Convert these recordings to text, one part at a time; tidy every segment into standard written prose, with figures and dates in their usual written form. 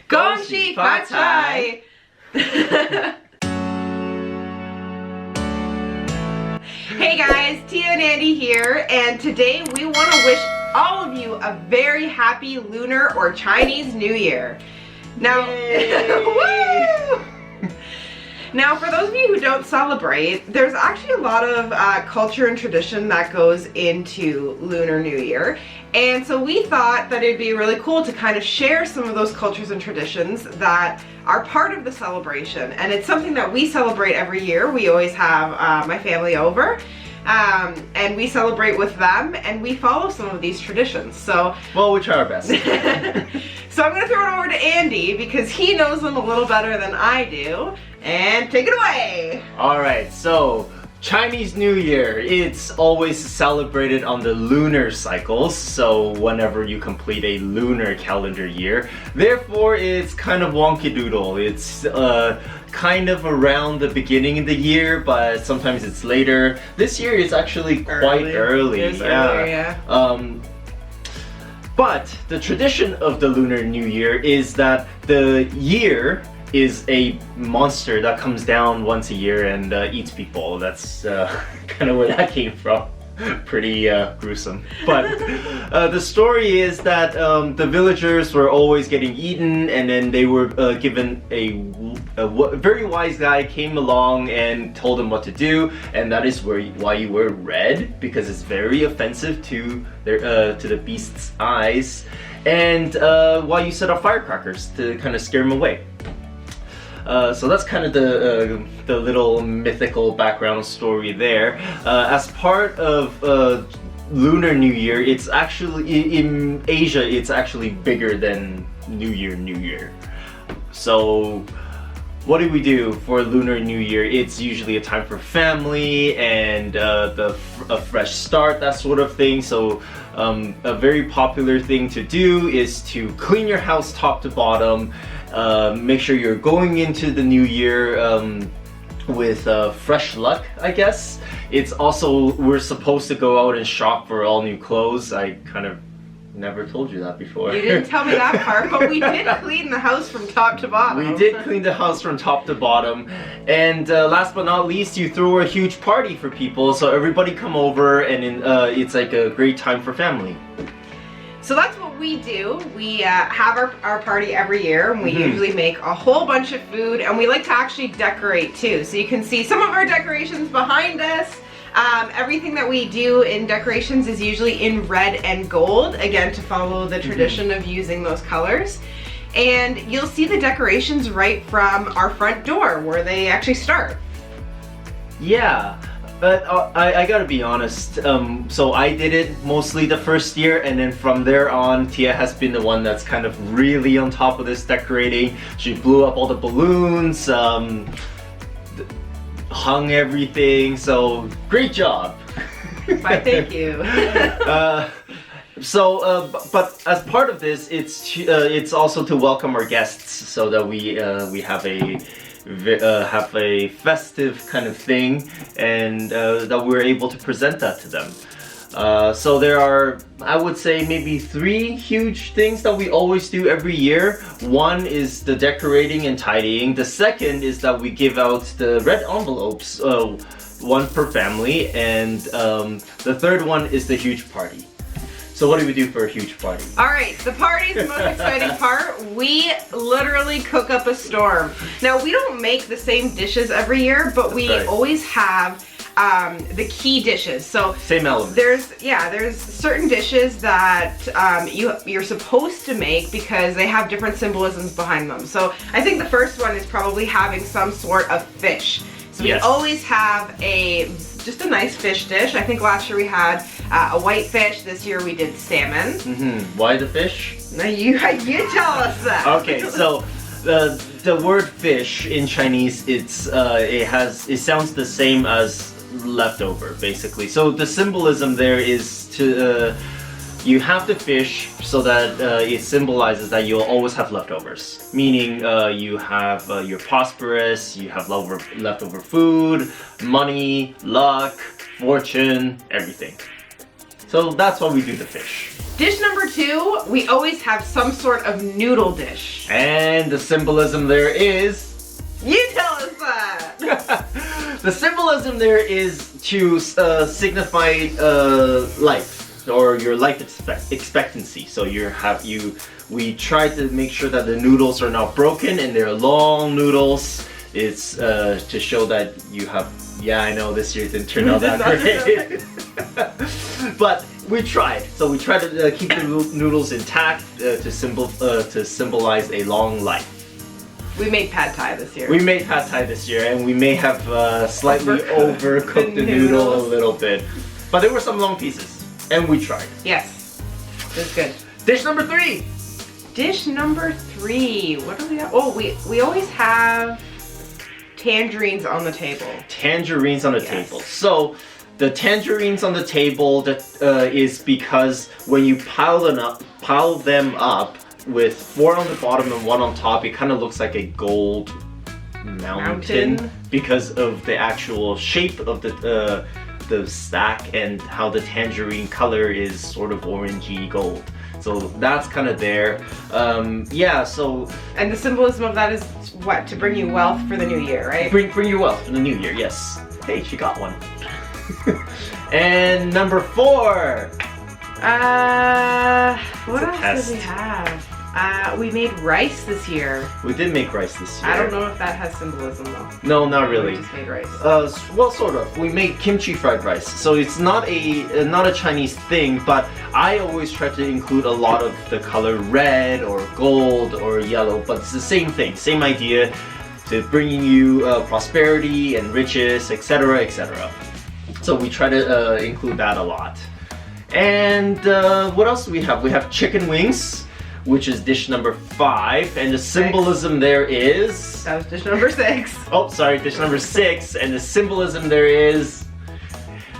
Gongxi Facai! Hey guys, Tia and Andy here, and today we want to wish all of you a very happy Lunar or Chinese New Year. Now, woo! Now, for those of you who don't celebrate, there's actually a lot of culture and tradition that goes into Lunar New Year. And so we thought that it'd be really cool to kind of share some of those cultures and traditions that are part of the celebration. And it's something that we celebrate every year. We always have my family over. And we celebrate with them, and we follow some of these traditions. So, well, we try our best. So I'm gonna throw it over to Andy because he knows them a little better than I do. And take it away. All right, so Chinese New Year, it's always celebrated on the lunar cycles, so whenever you complete a lunar calendar year. Therefore, it's kind of wonky doodle. It's kind of around the beginning of the year, but sometimes it's later. This year it's actually quite early. It's earlier, yeah. But the tradition of the Lunar New Year is that the year is a monster that comes down once a year and eats people. That's kind of where that came from. Pretty gruesome. But the story is that the villagers were always getting eaten, and then they were given a very wise guy came along and told them what to do, and that is why you wear red, because it's very offensive to the beast's eyes, and why you set off firecrackers to kind of scare them away. So that's kind of the little mythical background story there. As part of Lunar New Year, it's actually, in Asia, it's actually bigger than New Year. So what do we do for Lunar New Year? It's usually a time for family and a fresh start, that sort of thing. So a very popular thing to do is to clean your house top to bottom. Make sure you're going into the new year with fresh luck, I guess. It's also, we're supposed to go out and shop for all new clothes. I kind of never told you that before. You didn't tell me that part, but we did clean the house from top to bottom. We did clean the house from top to bottom. And last but not least, you throw a huge party for people, so everybody come over, and it's like a great time for family. So that's what we do. We have our party every year, and we usually make a whole bunch of food, and we like to actually decorate too. So you can see some of our decorations behind us. Everything that we do in decorations is usually in red and gold, again to follow the tradition of using those colors. And you'll see the decorations right from our front door where they actually start. Yeah. But I gotta be honest, so I did it mostly the first year, and then from there on, Tia has been the one that's kind of really on top of this decorating. She blew up all the balloons, hung everything, so great job! Why, thank you. But as part of this, it's also to welcome our guests, so that we have a festive kind of thing, and that we're able to present that to them. So there are, I would say, maybe 3 huge things that we always do every year. One is the decorating and tidying. The second is that we give out the red envelopes, one per family, and the third one is the huge party. So what do we do for a huge party? All right, the party's the most exciting part. We literally cook up a storm. Now, we don't make the same dishes every year, but we always have the key dishes. So same elements. There's certain dishes that you're supposed to make because they have different symbolisms behind them. So I think the first one is probably having some sort of fish. So we always have just a nice fish dish. I think last year we had a white fish. This year we did salmon. Why the fish? Now you tell us that. Okay, so the word fish in Chinese, it sounds the same as leftover, basically. So the symbolism there is to you have to fish so that it symbolizes that you'll always have leftovers. Meaning you have you're prosperous, you have leftover food, money, luck, fortune, everything. So that's why we do the fish. Dish number 2, we always have some sort of noodle dish. And the symbolism there is... You tell us that! The symbolism there is to signify life, or your life expectancy. So we try to make sure that the noodles are not broken and they're long noodles. It's to show that you have... Yeah, I know this year didn't turn out that great. But we tried. So we tried to keep the noodles intact to symbolize a long life. We made pad thai this year. We made pad thai this year, and we may have slightly overcooked the noodle a little bit. But there were some long pieces, and we tried. Yes, it was good. Dish number 3. Dish number 3. What do we have? Oh, we always have tangerines on the table. Tangerines on the table. So the tangerines on the table is because when you pile them up with 4 on the bottom and 1 on top, it kind of looks like a gold mountain because of the actual shape of the stack and how the tangerine color is sort of orangey gold. So that's kind of there. Yeah, so... And the symbolism of that is what? To bring you wealth for the new year, right? Bring you wealth for the new year, yes. Hey, she got one. And number 4. What else did we have? We made rice this year. We did make rice this year. I don't know if that has symbolism though. No, not really. We just made rice. Well, sort of. We made kimchi fried rice. So it's not a Chinese thing, but I always try to include a lot of the color red or gold or yellow, but it's the same thing, same idea, to bringing you prosperity and riches, etc., etc. So we try to include that a lot. And what else do we have? We have chicken wings, which is dish number 5, and the symbolism there is... That was dish number 6. Oh, sorry, dish number 6, and the symbolism there is...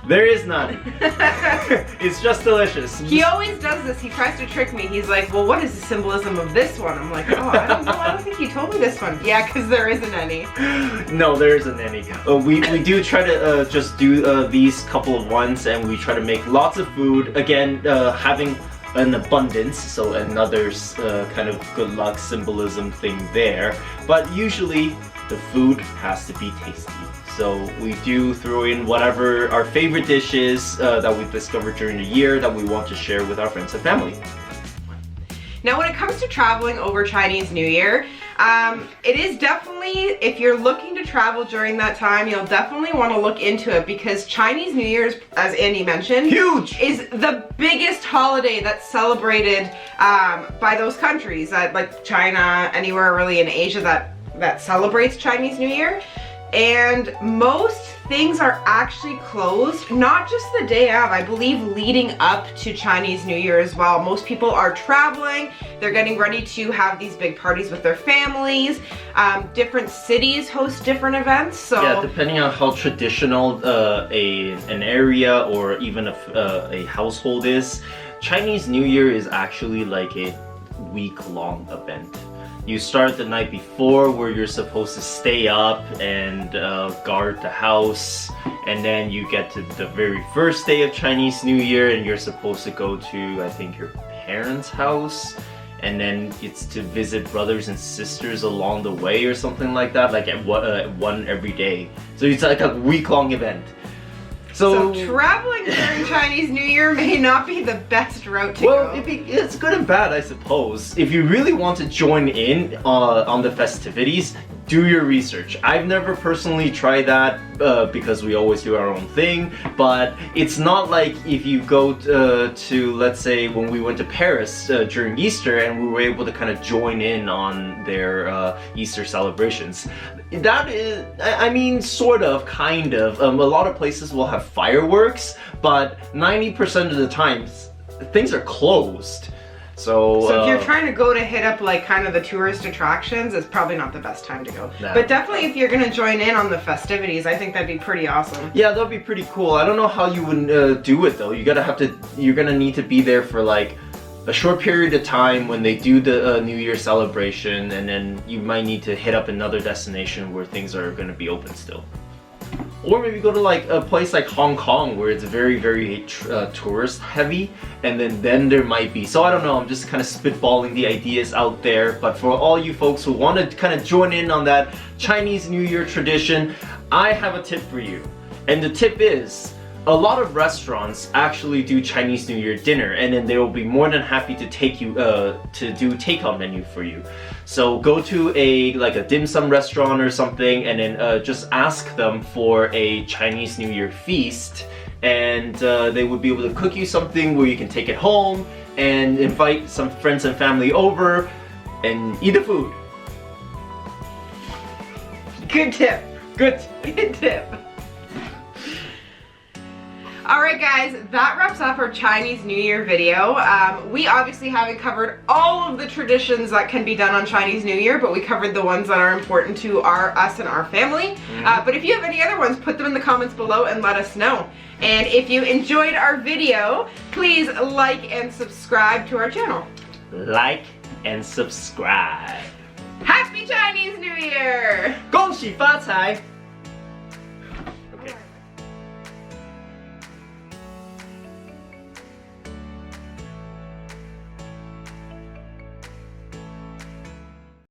There is none. It's just delicious. He always does this. He tries to trick me. He's like, well, what is the symbolism of this one? I'm like, oh, I don't know. I don't think you told me this one. Yeah, because there isn't any. No, there isn't any. We do try to just do these couple of ones, and we try to make lots of food. Again, having an abundance, so another kind of good luck symbolism thing there. But usually, the food has to be tasty. So we do throw in whatever our favorite dish is that we've discovered during the year that we want to share with our friends and family. Now when it comes to traveling over Chinese New Year, it is definitely, if you're looking to travel during that time, you'll definitely want to look into it because Chinese New Year, as Andy mentioned, huge, is the biggest holiday that's celebrated by those countries, like China, anywhere really in Asia that celebrates Chinese New Year. And most things are actually closed, not just the day of, I believe leading up to Chinese New Year as well. Most people are traveling, they're getting ready to have these big parties with their families. Different cities host different events, so... Yeah, depending on how traditional an area or even a household is, Chinese New Year is actually like a week-long event. You start the night before where you're supposed to stay up and guard the house, and then you get to the very first day of Chinese New Year and you're supposed to go to, I think, your parents' house, and then it's to visit brothers and sisters along the way or something like that, like at one every day. So it's like a week-long event. So traveling during Chinese New Year may not be the best route to go. Well, it's good and bad, I suppose. If you really want to join in on the festivities, do your research. I've never personally tried that because we always do our own thing, but it's not like if you go to, let's say, when we went to Paris during Easter and we were able to kind of join in on their Easter celebrations. That is, I mean, sort of, kind of. A lot of places will have fireworks, but 90% of the time, things are closed. So if you're trying to go to hit up like kind of the tourist attractions, it's probably not the best time to go. Nah. But definitely if you're gonna join in on the festivities, I think that'd be pretty awesome. Yeah, that'd be pretty cool. I don't know how you would do it though. You're gonna need to be there for like a short period of time when they do the New Year celebration, and then you might need to hit up another destination where things are gonna be open still. Or maybe go to like a place like Hong Kong where it's very, very tourist heavy, and then there might be. So I don't know, I'm just kind of spitballing the ideas out there. But for all you folks who want to kind of join in on that Chinese New Year tradition, I have a tip for you. And the tip is, a lot of restaurants actually do Chinese New Year dinner, and then they will be more than happy to take you to do takeout menu for you. So go to like a dim sum restaurant or something, and then just ask them for a Chinese New Year feast, and they would be able to cook you something where you can take it home and invite some friends and family over and eat the food. Good tip. Good. Good tip. Alright guys, that wraps up our Chinese New Year video. We obviously haven't covered all of the traditions that can be done on Chinese New Year, but we covered the ones that are important to us and our family. But if you have any other ones, put them in the comments below and let us know. And if you enjoyed our video, please like and subscribe to our channel. Like and subscribe. Happy Chinese New Year! 恭喜发财!